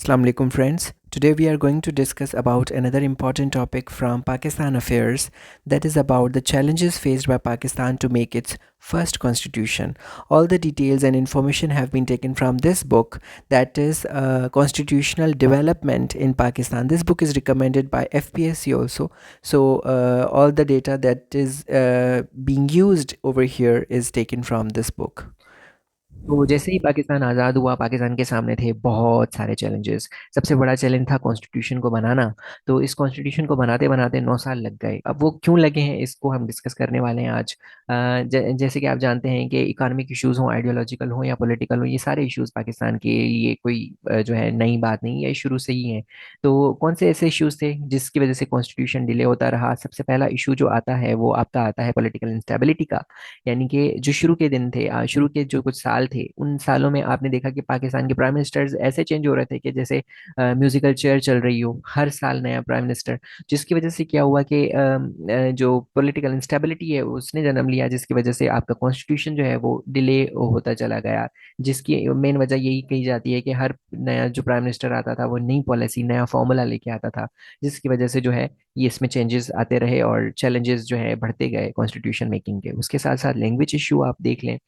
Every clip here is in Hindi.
Assalamu alaikum friends. Today we are going to discuss about another important topic from Pakistan affairs, that is about the challenges faced by Pakistan to make its first constitution. All the details and information have been taken from this book, that is Constitutional Development in Pakistan. This book is recommended by FPSC also. So all the data that is being used over here is taken from this book. तो जैसे ही पाकिस्तान आज़ाद हुआ, पाकिस्तान के सामने थे बहुत सारे चैलेंजेस। सबसे बड़ा चैलेंज था कॉन्स्टिट्यूशन को बनाना। तो इस कॉन्स्टिट्यूशन को बनाते बनाते 9 साल लग गए। अब वो क्यों लगे हैं, इसको हम डिस्कस करने वाले हैं आज। जैसे कि आप जानते हैं कि इकोनॉमिक इश्यूज हों, आइडियोलॉजिकल हों या पॉलिटिकल हों, ये सारे इश्यूज पाकिस्तान के लिए कोई जो है नई बात नहीं है, शुरू से ही है। तो कौन से ऐसे इश्यूज थे जिसकी वजह से कॉन्स्टिट्यूशन डिले होता रहा? सबसे पहला इशू जो आता है वो आपका आता है पॉलिटिकल इंस्टेबिलिटी का। यानी कि जो शुरू के दिन थे, शुरू के जो कुछ साल थे, उन सालों में आपने देखा कि पाकिस्तान के प्राइम मिनिस्टर्स ऐसे चेंज हो रहे थे कि जैसे म्यूजिकल चेयर चल रही हो, हर साल नया प्राइम मिनिस्टर। जिसकी वजह से क्या हुआ कि जो पॉलिटिकल इंस्टेबिलिटी है उसने जन्म लिया, जिसकी वजह से आपका कॉन्स्टिट्यूशन जो है वो डिले होता चला गया। जिसकी मेन वजह यही कही जाती है कि हर नया जो प्राइम मिनिस्टर आता था वो नई पॉलिसी, नया फॉर्मूला लेके आता था, जिसकी वजह से जो है ये इसमें चेंजेस आते रहे और चैलेंजेस जो है बढ़ते गए कॉन्स्टिट्यूशन मेकिंग के। उसके साथ साथ लैंग्वेज इशू आप देख लें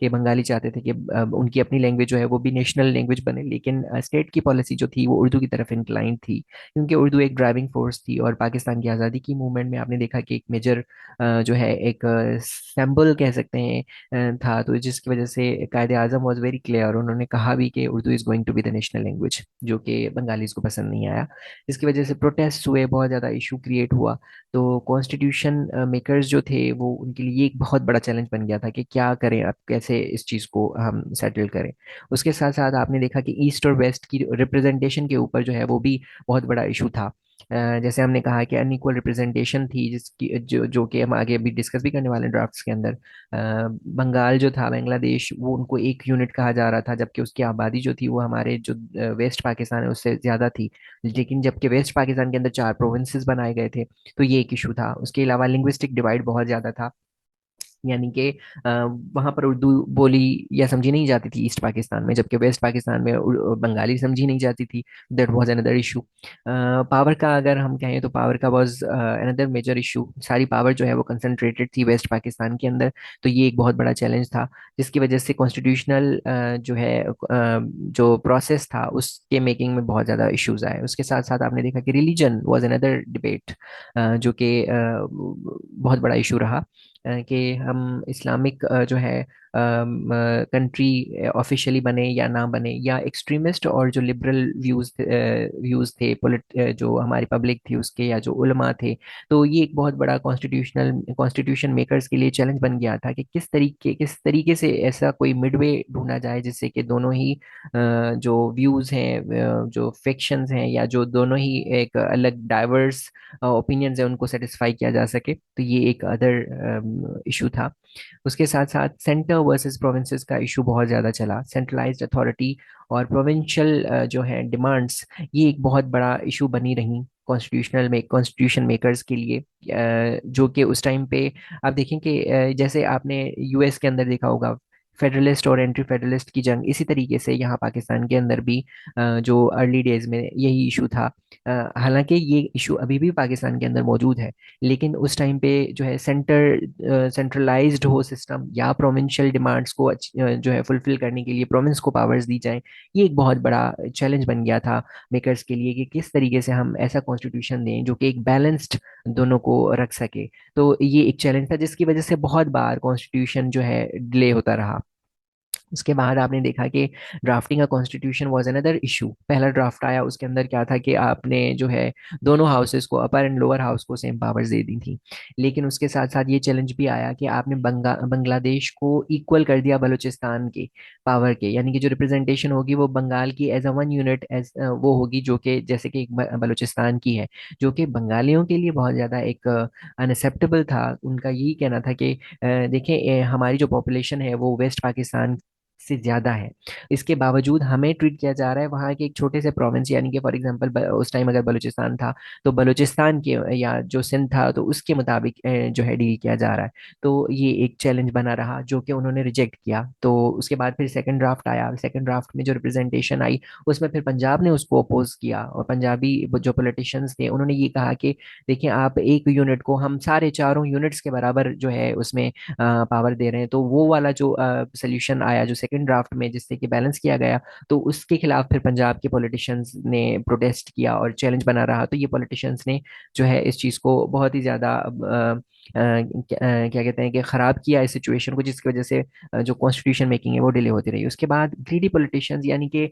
कि बंगाली चाहते थे कि उनकी अपनी लैंग्वेज जो है वो भी नेशनल लैंग्वेज बने, लेकिन स्टेट की पॉलिसी जो थी वो उर्दू की तरफ इंक्लाइन थी, क्योंकि उर्दू एक ड्राइविंग फोर्स थी। और पाकिस्तान की आज़ादी की मूवमेंट में आपने देखा कि एक मेजर जो है एक सिंबल कह सकते हैं था। तो जिसकी वजह से कायदे आजम वॉज वेरी क्लियर, उन्होंने कहा भी कि Urdu is going to be the national language, जो कि बंगालीज को पसंद नहीं आया। जिसकी वजह से प्रोटेस्ट हुए, बहुत ज़्यादा इशू क्रिएट हुआ। तो कॉन्स्टिट्यूशन मेकर्स जो थे वो उनके लिए एक बहुत बड़ा चैलेंज बन गया था कि क्या करें, अब कैसे इस चीज़ को हम सेटल करें। उसके साथ साथ आपने देखा कि ईस्ट और वेस्ट की रिप्रेजेंटेशन के ऊपर जो है वो भी बहुत बड़ा इशू था। जैसे हमने कहा कि अनइक्वल रिप्रेजेंटेशन थी, जिसकी जो कि हम आगे अभी डिस्कस भी करने वाले हैं ड्राफ्ट्स के अंदर। बंगाल जो था, बांग्लादेश, वो उनको एक यूनिट कहा जा रहा था, जबकि उसकी आबादी जो थी वो हमारे जो वेस्ट पाकिस्तान है उससे ज़्यादा थी। लेकिन जबकि वेस्ट पाकिस्तान के अंदर 4 प्रोविंसेस बनाए गए थे। तो ये एक इशू था। उसके अलावा लिंग्विस्टिक डिवाइड बहुत ज़्यादा था। यानी कि वहाँ पर उर्दू बोली या समझी नहीं जाती थी ईस्ट पाकिस्तान में, जबकि वेस्ट पाकिस्तान में बंगाली समझी नहीं जाती थी। That was another issue. Power का अगर हम कहें तो पावर का वाज अनदर मेजर इशू। सारी पावर जो है वो कंसंट्रेटेड थी वेस्ट पाकिस्तान के अंदर। तो ये एक बहुत बड़ा चैलेंज था, जिसकी वजह से कॉन्स्टिट्यूशनल जो है जो प्रोसेस था उसके मेकिंग में बहुत ज़्यादा इश्यूज आए। उसके साथ साथ आपने देखा कि रिलीजन वाज अनदर डिबेट, जो कि बहुत बड़ा इशू रहा। कि हम इस्लामिक जो है कंट्री ऑफिशियली बने या ना बने, या एक्सट्रीमिस्ट और जो लिबरल व्यूज थे जो हमारी पब्लिक थी उसके, या जो उलमा थे। तो ये एक बहुत बड़ा कॉन्स्टिट्यूशन मेकर्स के लिए चैलेंज बन गया था कि किस तरीके से ऐसा कोई मिडवे ढूंढा जाए जिससे कि दोनों ही जो व्यूज हैं, जो फिक्शंस हैं, या जो दोनों ही एक अलग डाइवर्स ओपिनियंस है, उनको सेटिस्फाई किया जा सके। तो ये एक अदर इशू था। उसके साथ साथ सेंटर वर्सेस प्रोविंसेस का इशू बहुत ज़्यादा चला। सेंट्रलाइज्ड अथॉरिटी और प्रोविंशियल जो है डिमांड्स, ये एक बहुत बड़ा इशू बनी रही कॉन्स्टिट्यूशन मेकर्स के लिए। जो कि उस टाइम पे आप देखें कि जैसे आपने यूएस के अंदर देखा होगा, फेडरलिस्ट और एंटी फेडरलिस्ट की जंग, इसी तरीके से यहाँ पाकिस्तान के अंदर भी जो अर्ली डेज में यही इशू था। हालांकि ये इशू अभी भी पाकिस्तान के अंदर मौजूद है, लेकिन उस टाइम पे जो है सेंट्रलाइज्ड हो सिस्टम, या प्रोविंशियल डिमांड्स को जो है फुलफिल करने के लिए प्रोविंस को पावर्स दी जाए। ये एक बहुत बड़ा चैलेंज बन गया था मेकर्स के लिए कि किस तरीके से हम ऐसा कॉन्स्टिट्यूशन दें जो कि एक बैलेंस्ड दोनों को रख सके। तो ये एक चैलेंज था जिसकी वजह से बहुत बार कॉन्स्टिट्यूशन जो है डिले होता रहा। उसके बाद आपने देखा कि ड्राफ्टिंग का कॉन्स्टिट्यूशन वाज अनदर इशू। पहला ड्राफ्ट आया, उसके अंदर क्या था कि आपने जो है दोनों हाउसेस को, अपर एंड लोअर हाउस को, सेम पावर्स दे दी थी। लेकिन उसके साथ साथ ये चैलेंज भी आया कि आपने बांग्लादेश को इक्वल कर दिया बलूचिस्तान के पावर के। यानी कि जो रिप्रेजेंटेशन होगी वो बंगाल की as a one unit, as वो होगी, जो कि जैसे कि एक बलूचिस्तान की है, जो कि बंगालियों के लिए बहुत ज़्यादा एक अनएक्सेप्टेबल था। उनका यही कहना था कि देखें, हमारी जो पॉपुलेशन है वो वेस्ट पाकिस्तान से ज़्यादा है। इसके बावजूद हमें ट्रीट किया जा रहा है वहाँ के एक छोटे से प्रोविंस, यानी कि फॉर एग्जांपल उस टाइम अगर बलूचिस्तान था तो बलूचिस्तान के या जो सिंध था तो उसके मुताबिक जो है डील किया जा रहा है। तो ये एक चैलेंज बना रहा जो कि उन्होंने रिजेक्ट किया। तो उसके बाद फिर सेकंड ड्राफ्ट आया, सेकंड ड्राफ्ट में जो रिप्रेजेंटेशन आई उसमें फिर पंजाब ने उसको अपोज किया, और पंजाबी जो पॉलिटिशियंस थे उन्होंने ये कहा कि देखिए आप एक यूनिट को हम सारे चारों यूनिट्स के बराबर जो है उसमें पावर दे रहे हैं। तो वो वाला जो सोल्यूशन आया जो सेकंड ड्राफ्ट में जिससे कि बैलेंस किया गया, तो उसके खिलाफ फिर पंजाब के पॉलिटिशियंस ने प्रोटेस्ट किया और चैलेंज बना रहा। तो ये पॉलिटिशियंस ने जो है इस चीज़ को बहुत ही ज़्यादा क्या कहते हैं कि ख़राब किया इस सिचुएशन को, जिसकी वजह से जो कॉन्स्टिट्यूशन मेकिंग है वो डिले होती रही। उसके बाद ग्रीडी पॉलिटिशियंस, यानी कि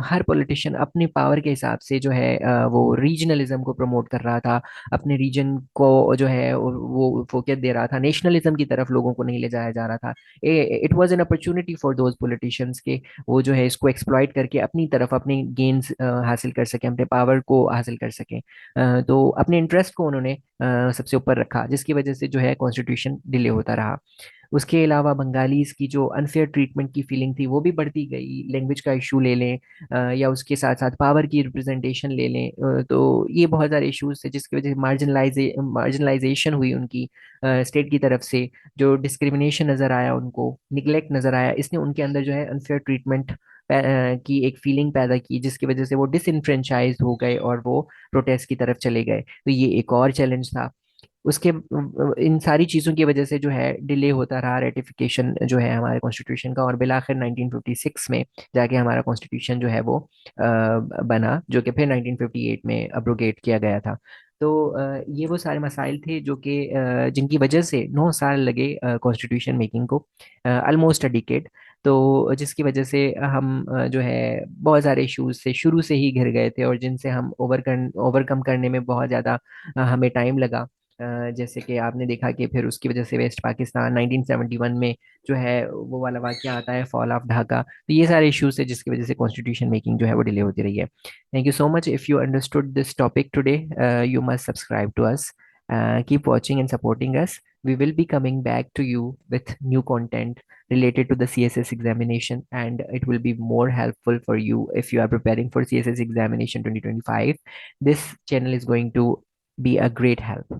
हर पॉलिटिशियन अपनी पावर के हिसाब से जो है वो रीजनलिज्म को प्रमोट कर रहा था, अपने रीजन को जो है वो फोकस दे रहा था, नेशनलिज्म की तरफ लोगों को नहीं ले जाया जा रहा था। It was an opportunity for those politicians के वो जो है इसको एक्सप्लॉइट करके अपनी तरफ अपने गेन्स हासिल कर सकें, अपने पावर को हासिल कर सकें। तो अपने इंटरेस्ट को उन्होंने सबसे ऊपर रखा, जिसकी वजह से जो है कॉन्स्टिट्यूशन डिले होता रहा। उसके अलावा बंगालीज की जो अनफेयर ट्रीटमेंट की फीलिंग थी वो भी बढ़ती गई। लैंग्वेज का इशू ले लें या उसके साथ साथ पावर की रिप्रेजेंटेशन ले लें, तो ये बहुत सारे इश्यूज थे जिसकी वजह से मार्जिनलाइजेशन हुई उनकी स्टेट की तरफ से। जो डिस्क्रिमिनेशन नज़र आया, उनको निगलेक्ट नज़र आया, इसने उनके अंदर जो है अनफेयर ट्रीटमेंट की एक फीलिंग पैदा की, जिसकी वजह से वो डिसइनफ्रेंचाइज हो गए और वो प्रोटेस्ट की तरफ चले गए। तो ये एक और चैलेंज था। उसके इन सारी चीज़ों की वजह से जो है डिले होता रहा रेटिफिकेशन जो है हमारे कॉन्स्टिट्यूशन का, और बिलाखिर 1956 में जाके हमारा कॉन्स्टिट्यूशन जो है वो बना, जो कि फिर 1958 में अब्रोगेट किया गया था। तो ये वो सारे मसाइल थे जो कि जिनकी वजह से 9 साल लगे कॉन्स्टिट्यूशन मेकिंग को, ऑलमोस्ट अ डिकेड। तो जिसकी वजह से हम जो है बहुत सारे इश्यूज से शुरू से ही घिर गए थे, और जिनसे हम ओवरकम करने में बहुत ज़्यादा हमें टाइम लगा। जैसे कि आपने देखा कि फिर उसकी वजह से वेस्ट पाकिस्तान 1971 में जो है वो वाला वाक़या आता है, फॉल ऑफ ढाका। तो ये सारे इश्यूज है जिसकी वजह से कॉन्स्टिट्यूशन मेकिंग जो है वो डिले होती रही है। Thank you so much. If you understood this topic today, you must subscribe to us, keep watching and supporting us. We will be coming back to you with new content related to the CSS examination, and it will be more helpful for you if you are preparing for CSS examination 2025. This channel is going to be a great help.